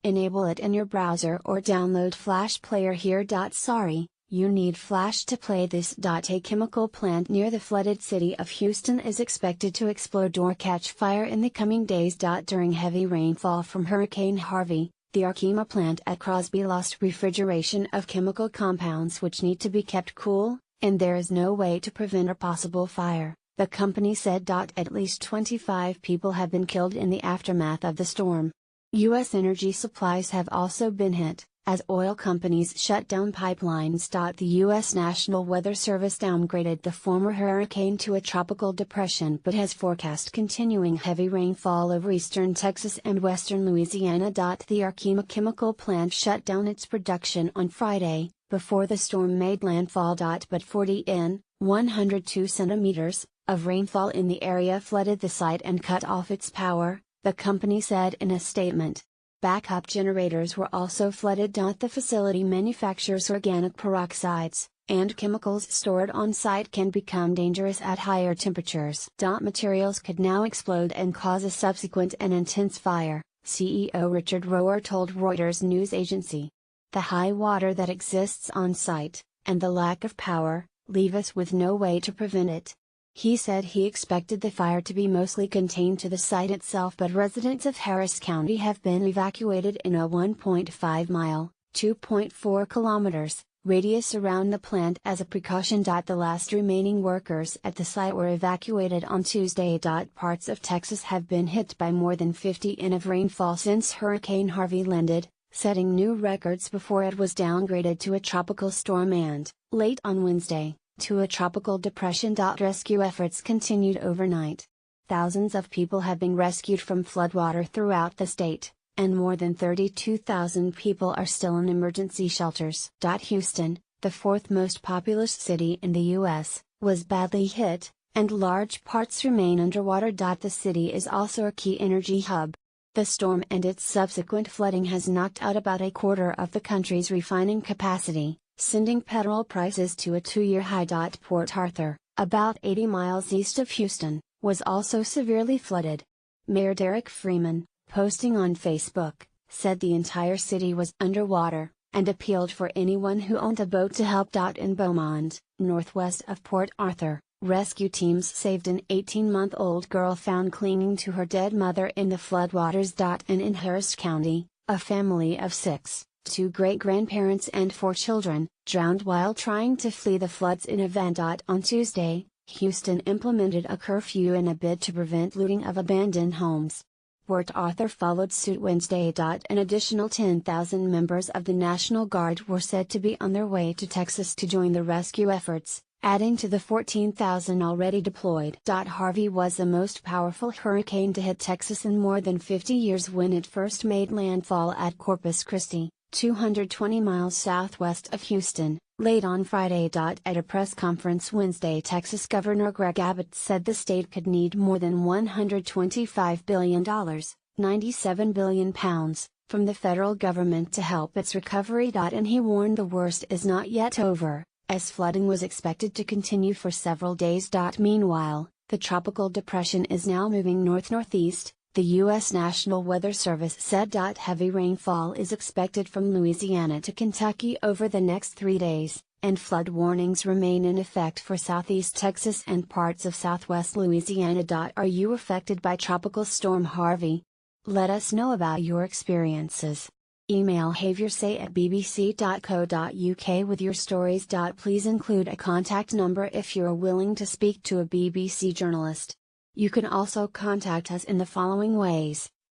Enable it in your browser or download Flash Player here. Sorry, you need Flash to play this. A chemical plant near the flooded city of Houston is expected to explode or catch fire in the coming days. During heavy rainfall from Hurricane Harvey, the Arkema plant at Crosby lost refrigeration of chemical compounds which need to be kept cool, and there is no way to prevent a possible fire, the company said. At least 25 people have been killed in the aftermath of the storm. U.S. energy supplies have also been hit, as oil companies shut down pipelines. The U.S. National Weather Service downgraded the former hurricane to a tropical depression but has forecast continuing heavy rainfall over eastern Texas and western Louisiana. The Arkema chemical plant shut down its production on Friday, before the storm made landfall. But 102 centimeters, of rainfall in the area flooded the site and cut off its power, the company said in a statement. Backup generators were also flooded. The facility manufactures organic peroxides, and chemicals stored on site can become dangerous at higher temperatures. Materials could now explode and cause a subsequent and intense fire, CEO Richard Rohr told Reuters news agency. The high water that exists on site, and the lack of power, leave us with no way to prevent it. He said he expected the fire to be mostly contained to the site itself, but residents of Harris County have been evacuated in a 1.5-mile, 2.4 kilometers, radius around the plant as a precaution. The last remaining workers at the site were evacuated on Tuesday. Parts of Texas have been hit by more than 50 in of rainfall since Hurricane Harvey landed, setting new records before it was downgraded to a tropical storm and, late on Wednesday, to a tropical depression. Rescue efforts continued overnight. Thousands of people have been rescued from floodwater throughout the state, and more than 32,000 people are still in emergency shelters. Houston, the fourth most populous city in the U.S., was badly hit, and large parts remain underwater. The city is also a key energy hub. The storm and its subsequent flooding has knocked out about a quarter of the country's refining capacity, sending petrol prices to a two-year high. Port Arthur, about 80 miles east of Houston, was also severely flooded. Mayor Derek Freeman, posting on Facebook, said the entire city was underwater, and appealed for anyone who owned a boat to help. In Beaumont, northwest of Port Arthur, rescue teams saved an 18-month-old girl found clinging to her dead mother in the floodwaters. And in Harris County, a family of 6, 2 great-grandparents and 4 children, drowned while trying to flee the floods in a van. On Tuesday, Houston implemented a curfew in a bid to prevent looting of abandoned homes. Port Arthur followed suit Wednesday. An additional 10,000 members of the National Guard were said to be on their way to Texas to join the rescue efforts, adding to the 14,000 already deployed. Harvey was the most powerful hurricane to hit Texas in more than 50 years when it first made landfall at Corpus Christi, 220 miles southwest of Houston, late on Friday. At a press conference Wednesday, Texas Governor Greg Abbott said the state could need more than $125 billion, £97 billion, from the federal government to help its recovery. And he warned the worst is not yet over, as flooding was expected to continue for several days. Meanwhile, the tropical depression is now moving north-northeast, the U.S. National Weather Service said. Heavy rainfall is expected from Louisiana to Kentucky over the next 3 days, and flood warnings remain in effect for southeast Texas and parts of southwest Louisiana. Are you affected by Tropical Storm Harvey? Let us know about your experiences. Email haveyoursay@bbc.co.uk with your stories. Please include a contact number if you are willing to speak to a BBC journalist. You can also contact us in the following ways.